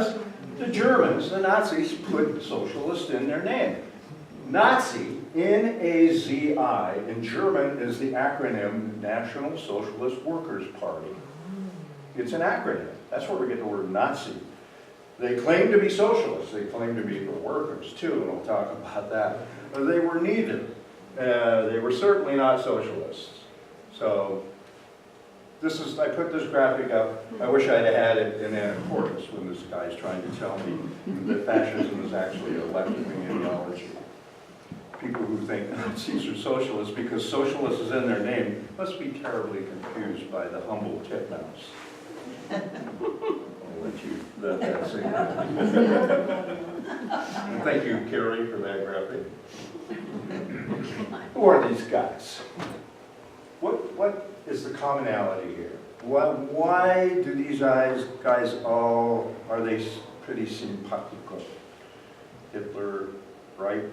because the Germans, the Nazis, put socialist in their name. Nazi, N-A-Z-I, in German is the acronym National Socialist Workers' Party. It's an acronym. That's where we get the word Nazi. They claim to be socialists. They claim to be for workers, too, and we'll talk about that. But they were neither. They were certainly not socialists. So, I put this graphic up. I wish I'd had it in accordance when this guy's trying to tell me that fascism is actually a left-wing ideology. People who think Nazis are socialists because socialist is in their name must be terribly confused by the humble titmouse. I'll let that sink in. And thank you, Carrie, for that graphic. Who are these guys? What is the commonality here? Why do these guys all, are they pretty simpatico? Hitler, right?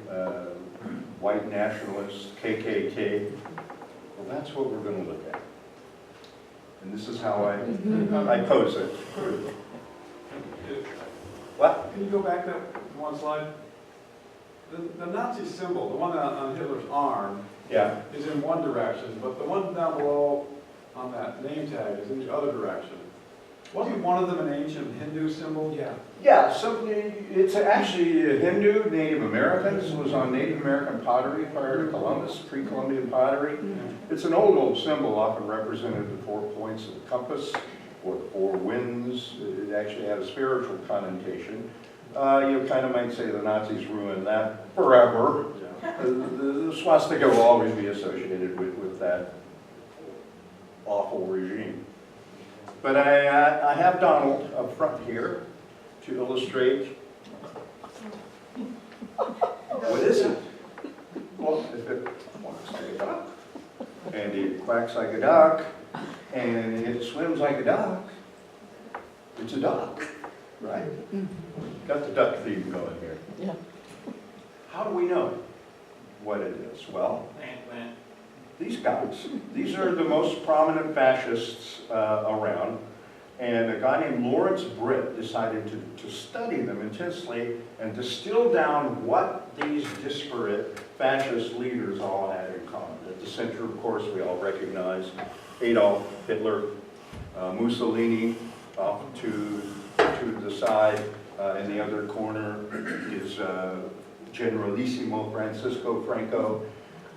White nationalists, KKK. Well, that's what we're going to look at. And this is how I pose it. What? Can you go back that one slide? The Nazi symbol, the one on Hitler's arm, Yeah. is in one direction, but the one down below on that name tag is in the other direction. Wasn't one of them an ancient Hindu symbol? Yeah. Yeah, it's actually a Hindu, Native Americans. It was on Native American pottery prior to Columbus, pre-Columbian pottery. It's an old symbol, often represented the 4 points of the compass or the 4 winds. It actually had a spiritual connotation. You kind of might say the Nazis ruined that forever. Yeah. The swastika will always be associated with that awful regime. But I have Donald up front here to illustrate. What is it? Well, if it walks like a duck, and it quacks like a duck, and it swims like a duck, it's a duck, right? Got the duck theme going here. Yeah. How do we know what it is? Well, these guys, these are the most prominent fascists around, and a guy named Lawrence Britt decided to study them intensely and distill down what these disparate fascist leaders all had in common. At the center, of course, we all recognize Adolf Hitler, Mussolini off to the side. In the other corner is Generalissimo Francisco Franco.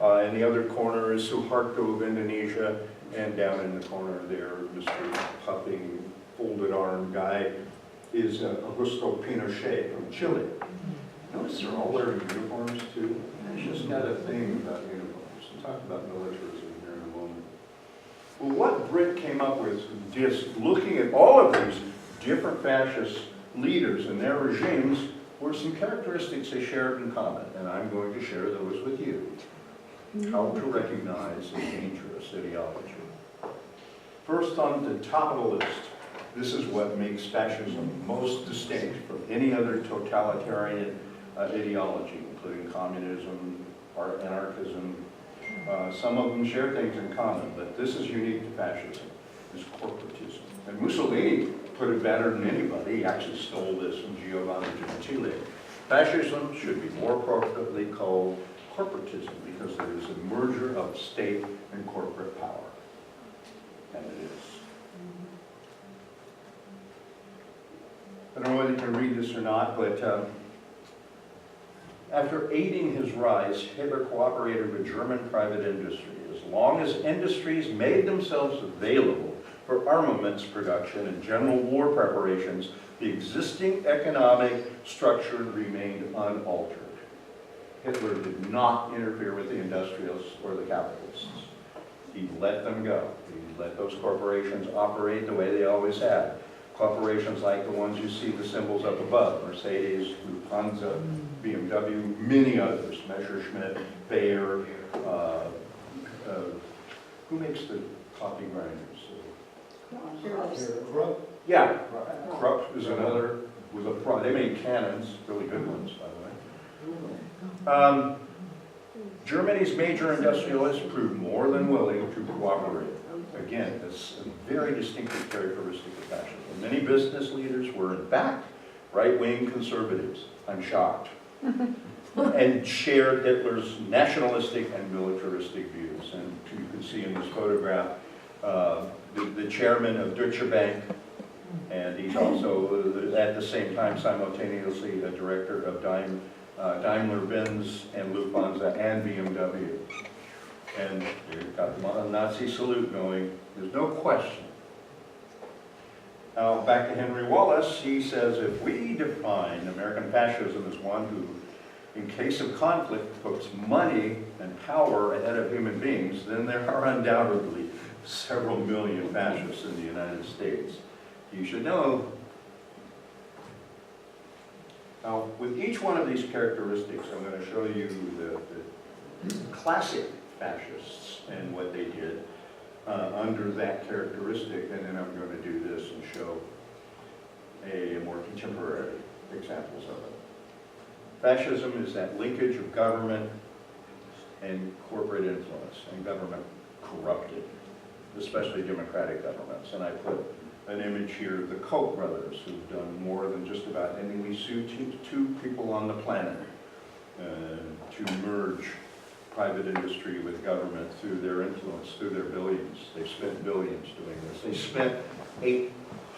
In the other corner is Suharto of Indonesia, and down in the corner there, Mr. puffing, folded arm guy, is Augusto Pinochet from Chile. Notice they're all wearing uniforms too. It's just got a thing about uniforms. We'll talk about militarism here in a moment. Well, what Britt came up with, just looking at all of these different fascist leaders and their regimes, were some characteristics they shared in common, and I'm going to share those with you. How to recognize a dangerous ideology. First, on the top of the list, this is what makes fascism most distinct from any other totalitarian ideology, including communism, anarchism. Some of them share things in common, but this is unique to fascism, is corporatism. And Mussolini put it better than anybody. He actually stole this from Giovanni Gentile. Fascism should be more appropriately called corporatism because there is a merger of state and corporate power. And it is. I don't know whether you can read this or not, but after aiding his rise, Hitler cooperated with German private industry. As long as industries made themselves available for armaments production and general war preparations, the existing economic structure remained unaltered. Hitler did not interfere with the industrialists or the capitalists. He let them go. He let those corporations operate the way they always had. Corporations like the ones you see the symbols up above, Mercedes, Lufthansa, BMW, many others, Messerschmitt, Bayer, who makes the coffee grinders? Krupp. Yeah, Krupp is another, they made cannons, really good ones, by the way. Germany's major industrialists proved more than willing to cooperate. Again, it's a very distinctive characteristic of fascism. Many business leaders were, in fact, right-wing conservatives, I'm shocked, and shared Hitler's nationalistic and militaristic views. And you can see in this photograph the chairman of Deutsche Bank, and he's also at the same time simultaneously a director of Daimler-Benz and Lufthansa and BMW. And they've got the Nazi salute going, there's no question. Now, back to Henry Wallace, he says, if we define American fascism as one who, in case of conflict, puts money and power ahead of human beings, then there are undoubtedly several million fascists in the United States. You should know. Now, with each one of these characteristics, I'm going to show you the classic fascists and what they did under that characteristic, and then I'm going to do this and show a more contemporary examples of it. Fascism is that linkage of government and corporate influence, and government corrupted, especially democratic governments. And I put an image here of the Koch brothers, who've done more than just about anything. We sued two people on the planet to merge private industry with government through their influence, through their billions. They've spent billions doing this. They spent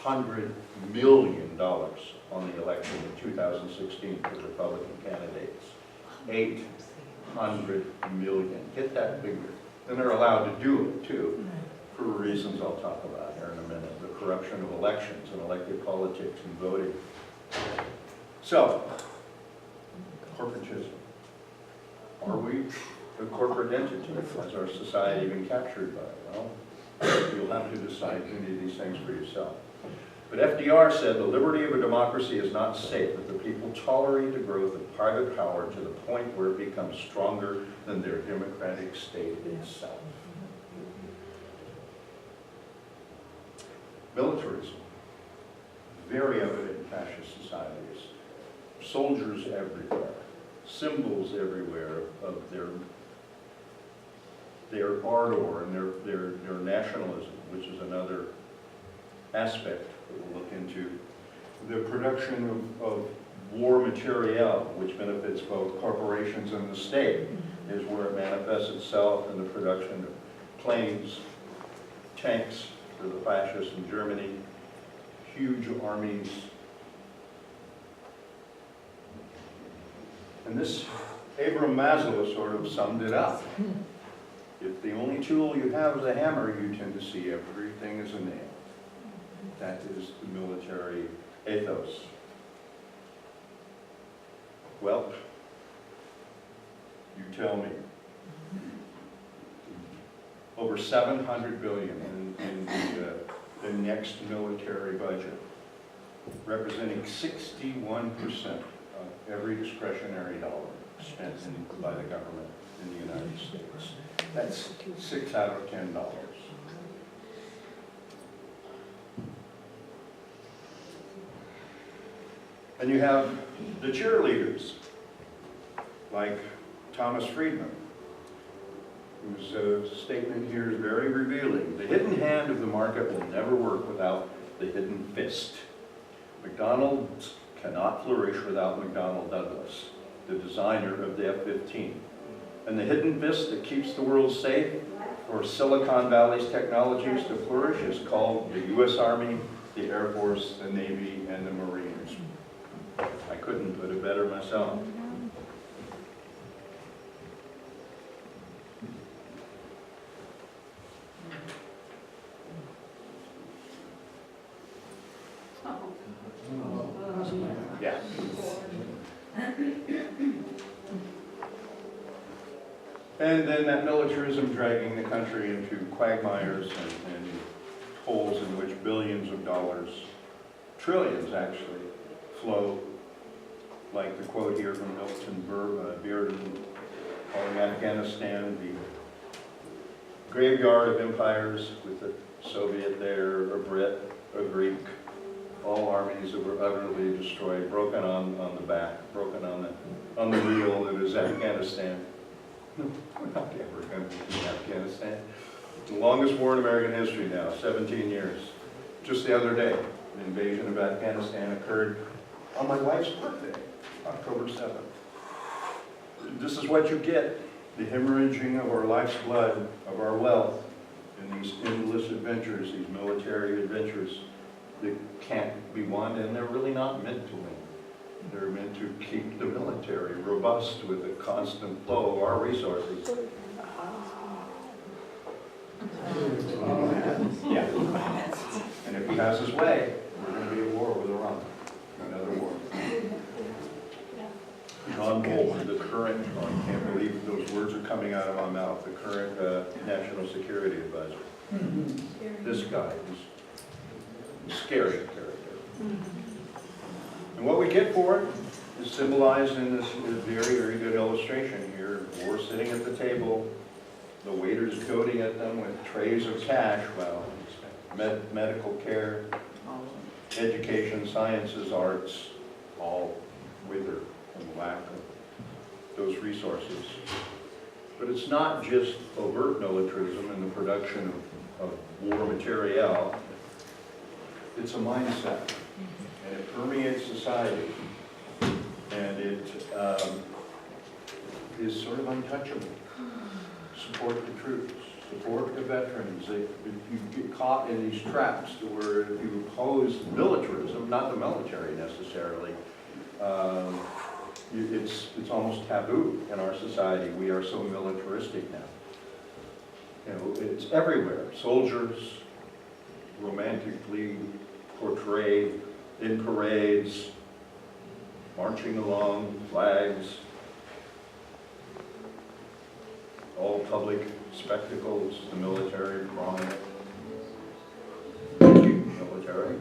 $800 million on the election in 2016 for the Republican candidates. 800 million. Get that figure. And they're allowed to do it, too, for reasons I'll talk about here in a minute. The corruption of elections and elected politics and voting. So, corporatism. Are we a corporate entity? Has our society been captured by it? Well, you'll have to decide any of these things for yourself. But FDR said the liberty of a democracy is not safe if the people tolerate the growth of private power to the point where it becomes stronger than their democratic state itself. Militarism, very evident in fascist societies. Soldiers everywhere, symbols everywhere of their ardor and their nationalism, which is another aspect that we'll look into. The production of war materiel, which benefits both corporations and the state, is where it manifests itself in the production of planes, tanks for the fascists in Germany, huge armies. And this, Abraham Maslow sort of summed it up. If the only tool you have is a hammer, you tend to see everything as a nail. That is the military ethos. Well, you tell me. Over $700 billion in the next military budget, representing 61% of every discretionary dollar spent by the government in the United States. That's 6 out of $10. And you have the cheerleaders, like Thomas Friedman, whose statement here is very revealing. The hidden hand of the market will never work without the hidden fist. McDonald's cannot flourish without McDonnell Douglas, the designer of the F-15. And the hidden fist that keeps the world safe for Silicon Valley's technologies to flourish is called the U.S. Army, the Air Force, the Navy, and the Marines. I couldn't put it better myself. Yeah. And then that militarism dragging the country into quagmires and holes in which billions of dollars, trillions actually, flow, like the quote here from Milton Bearden, calling Afghanistan the graveyard of empires, with the Soviet there, a Brit, a Greek, all armies that were utterly destroyed, broken on the back, broken on the wheel that is Afghanistan. We're not ever going to be in Afghanistan. The longest war in American history now, 17 years. Just the other day, the invasion of Afghanistan occurred. on my wife's birthday, October 7th. This is what you get, the hemorrhaging of our life's blood, of our wealth, in these endless adventures, these military adventures that can't be won, and they're really not meant to win. They're meant to keep the military robust with a constant flow of our resources. Yeah. And if he has his way, we're going to be at war with Iran. Another war. John Bolton, the current, I can't believe those words are coming out of my mouth, the current National Security Advisor. This guy is a scary character. And what we get for it is symbolized in this very, very good illustration here. War sitting at the table, the waiters goading at them with trays of cash. Well, medical care, education, sciences, arts, all wither from lack of those resources. But it's not just overt militarism and the production of war materiel. It's a mindset, and it permeates society, and it is sort of untouchable. Support the troops, support the veterans. If you get caught in these traps to where if you oppose militarism, not the military necessarily, it's almost taboo in our society. We are so militaristic now. You know, it's everywhere. Soldiers, romantically portrayed in parades, marching along, flags, all public spectacles, the military, prominent. Military.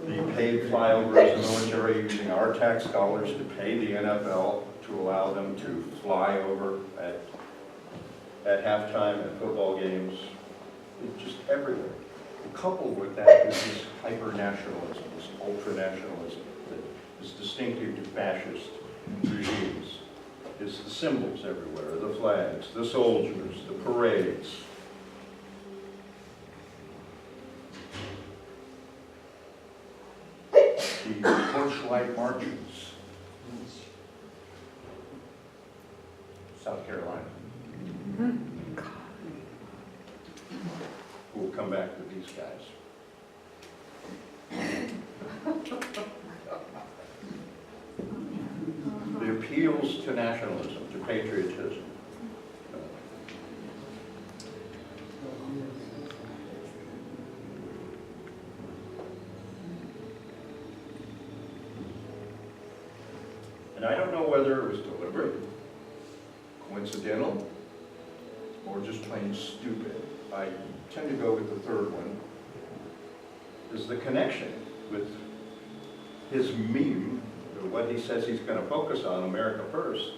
The paid flyovers of the military using our tax dollars to pay the NFL to allow them to fly over at halftime at football games. It's just everywhere. Coupled with that is this hyper-nationalism, this ultra-nationalism that is distinctive to fascist regimes. It's the symbols everywhere, the flags, the soldiers, the parades. The torchlight marches. South Carolina. We'll come back to these guys. The appeals to nationalism, to patriotism. And I don't know whether it was deliberate, coincidental, or just plain stupid. I tend to go with the third one, is the connection with his meme, or what he says he's going to focus on, America First.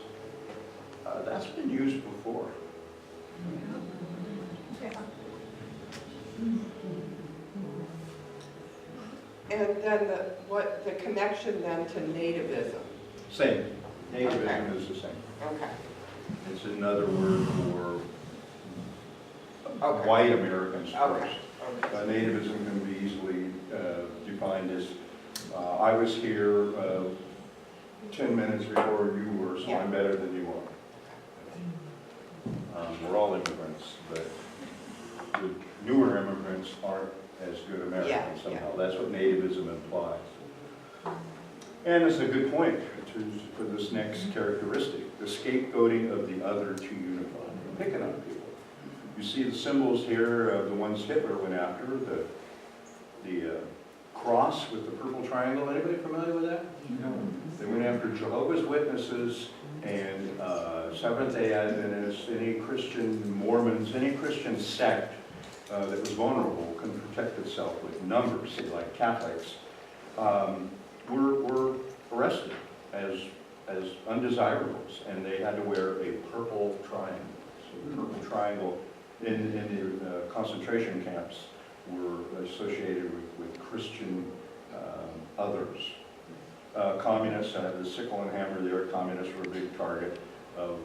That's been used before. And then the connection then to nativism? Same. Nativism Okay. is the same. Okay. It's another word for Okay. white Americans Okay. first. Okay. Nativism can be easily defined as, I was here 10 minutes before you were, so I'm better than you are. We're all immigrants, but the newer immigrants aren't as good Americans somehow. That's what nativism implies. And it's a good point for this next characteristic, the scapegoating of the other to unify. We're picking on people. You see the symbols here of the ones Hitler went after, the cross with the purple triangle. Anybody familiar with that? No. They went after Jehovah's Witnesses and Seventh-day Adventists, any Christian Mormons, any Christian sect that was vulnerable, couldn't protect itself with numbers, like Catholics, were arrested as undesirables, and they had to wear a purple triangle. So the purple triangle in the concentration camps were associated with Christian others. Communists had the sickle and hammer there. Communists were a big target of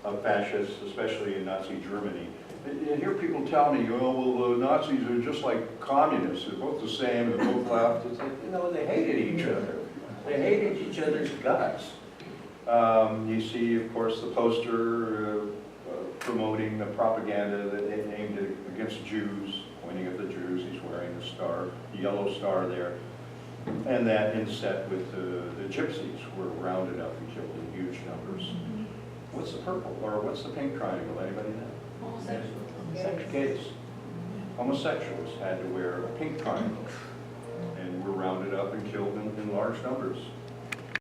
of fascists, especially in Nazi Germany. And you hear people tell me, oh, well, the Nazis are just like communists. They're both the same, they're both left. It's like, you know, they hated each other. They hated each other's guts. You see, of course, the poster promoting the propaganda that they aimed against Jews, pointing at the Jews. He's wearing the star, the yellow star there. And that inset with the gypsies were rounded up and killed in huge numbers. What's the purple, or what's the pink triangle? Anybody know? Homosexuals. Gays. Homosexuals had to wear a pink triangle and were rounded up and killed in large numbers.